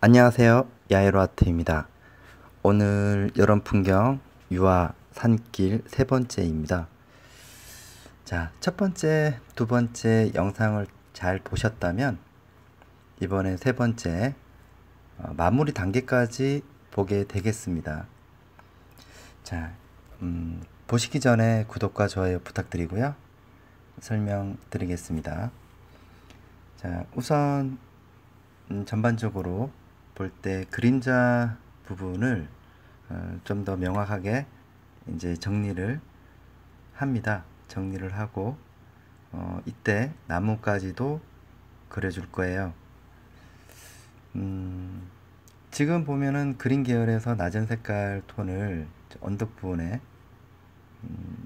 안녕하세요. 야에로아트입니다. 오늘 여름 풍경 유화 산길 세 번째입니다. 자, 첫 번째, 두 번째 영상을 잘 보셨다면 이번에 세 번째 마무리 단계까지 보게 되겠습니다. 자, 보시기 전에 구독과 좋아요 부탁드리고요. 설명드리겠습니다. 자, 우선 전반적으로 볼 때 그림자 부분을 좀 더 명확하게 이제 정리를 합니다. 정리를 하고 이때 나무까지도 그려줄 거예요. 지금 보면은 그린 계열에서 낮은 색깔 톤을 언덕 부분에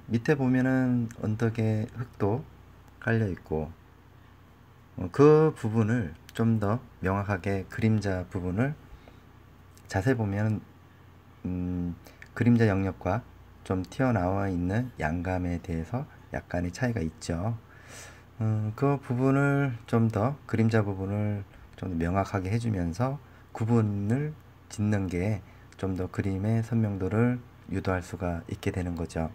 밑에 보면은 언덕에 흙도 깔려 있고 그 부분을 좀 더 명확하게 그림자 부분을 자세히 보면 그림자 영역과 좀 튀어나와 있는 양감에 대해서 약간의 차이가 있죠. 그 부분을 좀 더 그림자 부분을 좀 명확하게 해주면서 구분을 짓는 게 좀 더 그림의 선명도를 유도할 수가 있게 되는 거죠.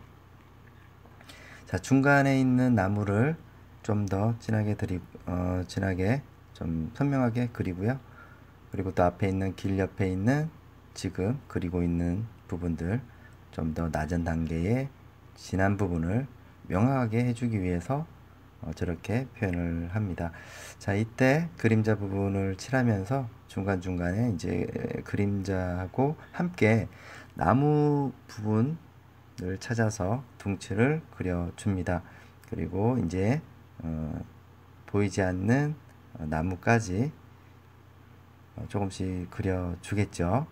자, 중간에 있는 나무를 좀 더 진하게 좀 선명하게 그리고요. 그리고 또 앞에 있는 길 옆에 있는 지금 그리고 있는 부분들 좀 더 낮은 단계의 진한 부분을 명확하게 해주기 위해서 저렇게 표현을 합니다. 자, 이때 그림자 부분을 칠하면서 중간중간에 이제 그림자하고 함께 나무 부분을 찾아서 둥치를 그려줍니다. 그리고 이제 보이지 않는 나무까지 조금씩 그려주겠죠.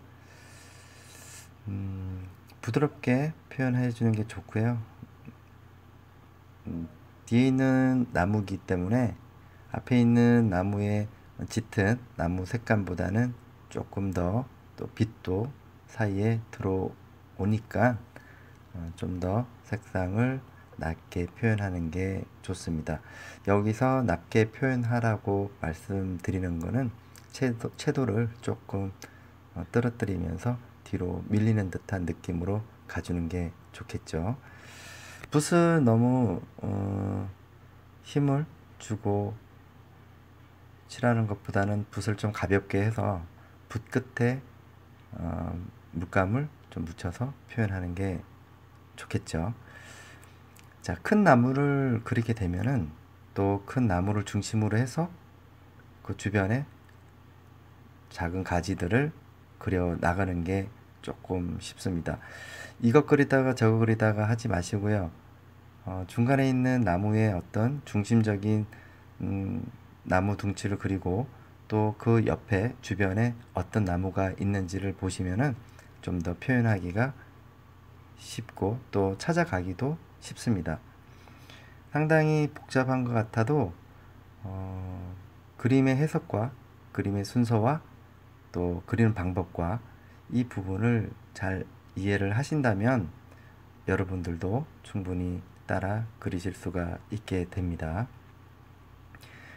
부드럽게 표현해 주는 게 좋고요. 뒤에 있는 나무기 때문에 앞에 있는 나무의 짙은 나무 색감보다는 조금 더 또 빛도 사이에 들어오니까 좀 더 색상을 낮게 표현하는 게 좋습니다. 여기서 낮게 표현하라고 말씀드리는 거는 채도를 조금 떨어뜨리면서 뒤로 밀리는 듯한 느낌으로 가주는 게 좋겠죠. 붓을 너무 힘을 주고 칠하는 것보다는 붓을 좀 가볍게 해서 붓 끝에 물감을 좀 묻혀서 표현하는 게 좋겠죠. 자, 큰 나무를 그리게 되면은 또 큰 나무를 중심으로 해서 그 주변에 작은 가지들을 그려 나가는 게 조금 쉽습니다. 이것 그리다가 저거 그리다가 하지 마시고요. 중간에 있는 나무의 어떤 중심적인 나무 둥치를 그리고 또 그 옆에 주변에 어떤 나무가 있는지를 보시면은 좀 더 표현하기가 쉽고 또 찾아가기도 쉽습니다. 상당히 복잡한 것 같아도 그림의 해석과 그림의 순서와 또 그리는 방법과 이 부분을 잘 이해를 하신다면 여러분들도 충분히 따라 그리실 수가 있게 됩니다.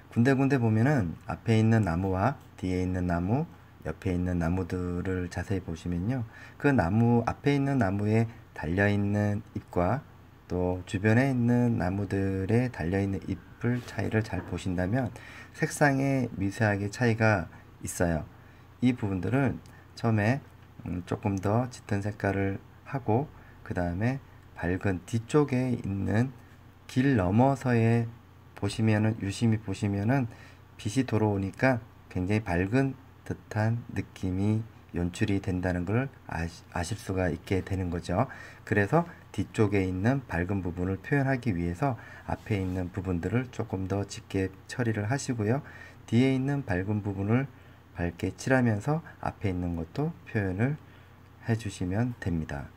군데군데 보면은 앞에 있는 나무와 뒤에 있는 나무, 옆에 있는 나무들을 자세히 보시면요. 그 나무, 앞에 있는 나무에 달려있는 잎과 또 주변에 있는 나무들에 달려있는 잎을 차이를 잘 보신다면 색상에 미세하게 차이가 있어요. 이 부분들은 처음에 조금 더 짙은 색깔을 하고 그 다음에 밝은 뒤쪽에 있는 길 넘어서의 보시면은 유심히 보시면은 빛이 들어오니까 굉장히 밝은 듯한 느낌이 연출이 된다는 걸 아실 수가 있게 되는 거죠. 그래서 뒤쪽에 있는 밝은 부분을 표현하기 위해서 앞에 있는 부분들을 조금 더 짙게 처리를 하시고요. 뒤에 있는 밝은 부분을 밝게 칠하면서 앞에 있는 것도 표현을 해주시면 됩니다.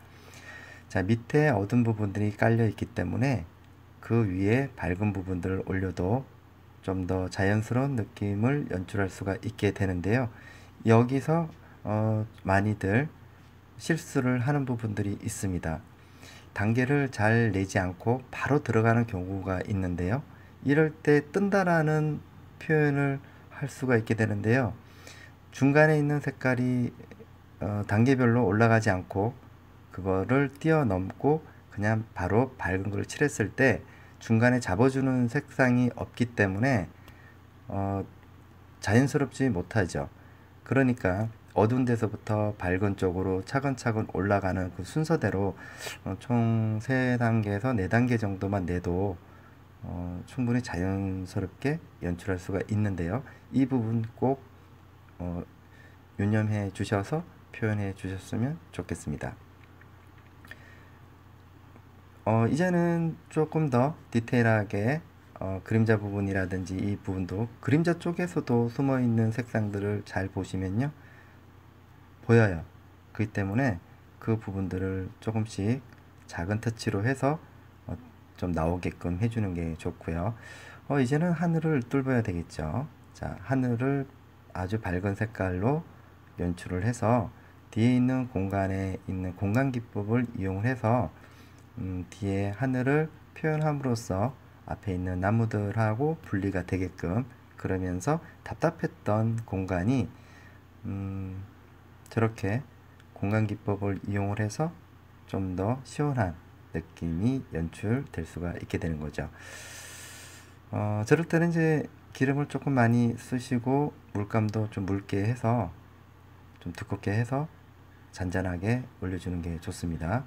자, 밑에 어두운 부분들이 깔려 있기 때문에 그 위에 밝은 부분들을 올려도 좀 더 자연스러운 느낌을 연출할 수가 있게 되는데요. 여기서 많이들 실수를 하는 부분들이 있습니다. 단계를 잘 내지 않고 바로 들어가는 경우가 있는데요. 이럴 때 뜬다라는 표현을 할 수가 있게 되는데요. 중간에 있는 색깔이 단계별로 올라가지 않고 그거를 뛰어넘고 그냥 바로 밝은 걸 칠했을 때 중간에 잡아주는 색상이 없기 때문에 자연스럽지 못하죠. 그러니까 어두운 데서부터 밝은 쪽으로 차근차근 올라가는 그 순서대로 총 3단계에서 4단계 정도만 내도 충분히 자연스럽게 연출할 수가 있는데요. 이 부분 꼭 유념해 주셔서 표현해 주셨으면 좋겠습니다. 이제는 조금 더 디테일하게 그림자 부분이라든지 이 부분도 그림자 쪽에서도 숨어있는 색상들을 잘 보시면요 보여요. 그렇기 때문에 그 부분들을 조금씩 작은 터치로 해서 좀 나오게끔 해주는 게 좋고요. 이제는 하늘을 뚫어야 되겠죠. 자, 하늘을 아주 밝은 색깔로 연출을 해서 뒤에 있는 공간에 있는 공간 기법을 이용해서 뒤에 하늘을 표현함으로써 앞에 있는 나무들하고 분리가 되게끔, 그러면서 답답했던 공간이 저렇게 공간 기법을 이용을 해서 좀 더 시원한 느낌이 연출될 수가 있게 되는 거죠. 저럴 때는 이제 기름을 조금 많이 쓰시고 물감도 좀 묽게 해서 좀 두껍게 해서 잔잔하게 올려주는 게 좋습니다.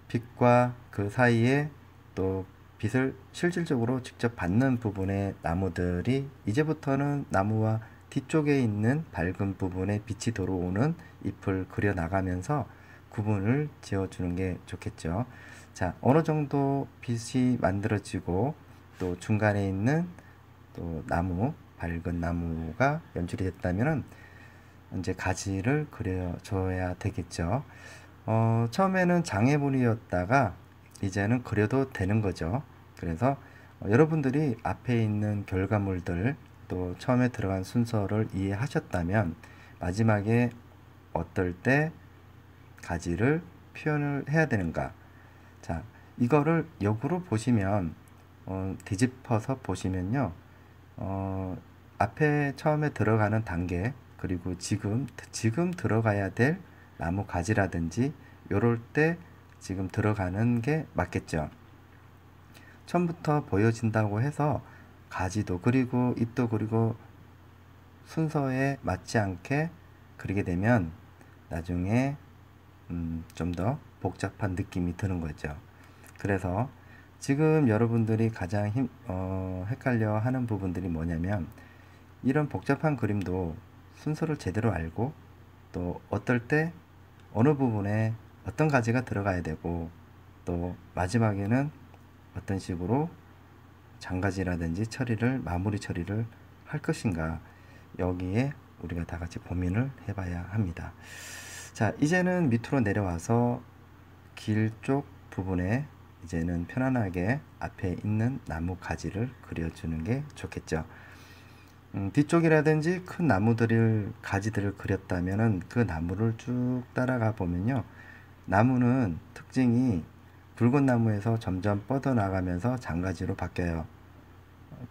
빛과 그 사이에 또 빛을 실질적으로 직접 받는 부분의 나무들이 이제부터는 나무와 뒤쪽에 있는 밝은 부분에 빛이 들어오는 잎을 그려 나가면서 구분을 지어주는 게 좋겠죠. 자, 어느 정도 빛이 만들어지고 또 중간에 있는 또 나무, 밝은 나무가 연출이 됐다면은 이제 가지를 그려줘야 되겠죠. 처음에는 장애물이었다가 이제는 그려도 되는 거죠. 그래서 여러분들이 앞에 있는 결과물들 또 처음에 들어간 순서를 이해하셨다면 마지막에 어떨 때 가지를 표현을 해야 되는가. 자, 이거를 역으로 보시면 뒤집어서 보시면요. 앞에 처음에 들어가는 단계 그리고 지금 들어가야 될 나무 가지라든지 요럴 때 지금 들어가는 게 맞겠죠. 처음부터 보여진다고 해서 가지도 그리고 잎도 그리고 순서에 맞지 않게 그리게 되면 나중에 좀 더 복잡한 느낌이 드는 거죠. 그래서 지금 여러분들이 가장 헷갈려 하는 부분들이 뭐냐면 이런 복잡한 그림도 순서를 제대로 알고 또 어떨 때 어느 부분에 어떤 가지가 들어가야 되고 또 마지막에는 어떤 식으로 장가지라든지 마무리 처리를 할 것인가, 여기에 우리가 다 같이 고민을 해봐야 합니다. 자, 이제는 밑으로 내려와서 길 쪽 부분에 이제는 편안하게 앞에 있는 나무 가지를 그려주는 게 좋겠죠. 뒤쪽이라든지 큰 나무들을 가지들을 그렸다면은 그 나무를 쭉 따라가 보면요, 나무는 특징이 붉은 나무에서 점점 뻗어나가면서 장가지로 바뀌어요.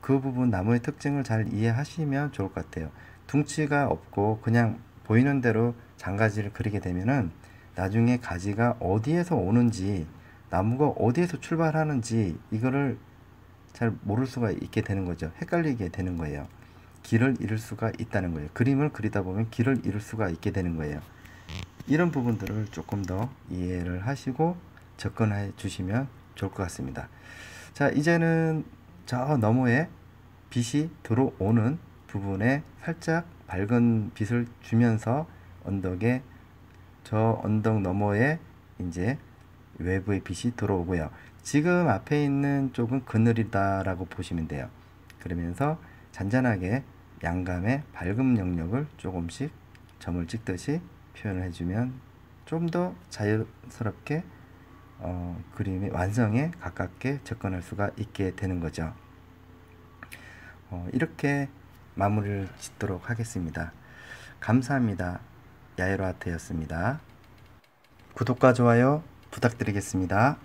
그 부분 나무의 특징을 잘 이해하시면 좋을 것 같아요. 둥치가 없고 그냥 보이는 대로 장가지를 그리게 되면은 나중에 가지가 어디에서 오는지, 나무가 어디에서 출발하는지 이거를 잘 모를 수가 있게 되는 거죠. 헷갈리게 되는 거예요. 길을 잃을 수가 있다는 거예요. 그림을 그리다 보면 길을 잃을 수가 있게 되는 거예요. 이런 부분들을 조금 더 이해를 하시고 접근해 주시면 좋을 것 같습니다. 자, 이제는 저 너머에 빛이 들어오는 부분에 살짝 밝은 빛을 주면서 저 언덕 너머에 이제 외부의 빛이 들어오고요. 지금 앞에 있는 쪽은 그늘이다 라고 보시면 돼요. 그러면서 잔잔하게 양감의 밝음 영역을 조금씩 점을 찍듯이 표현을 해주면 좀 더 자연스럽게 그림의 완성에 가깝게 접근할 수가 있게 되는 거죠. 이렇게 마무리를 짓도록 하겠습니다. 감사합니다. 야외로 아트였습니다. 구독과 좋아요 부탁드리겠습니다.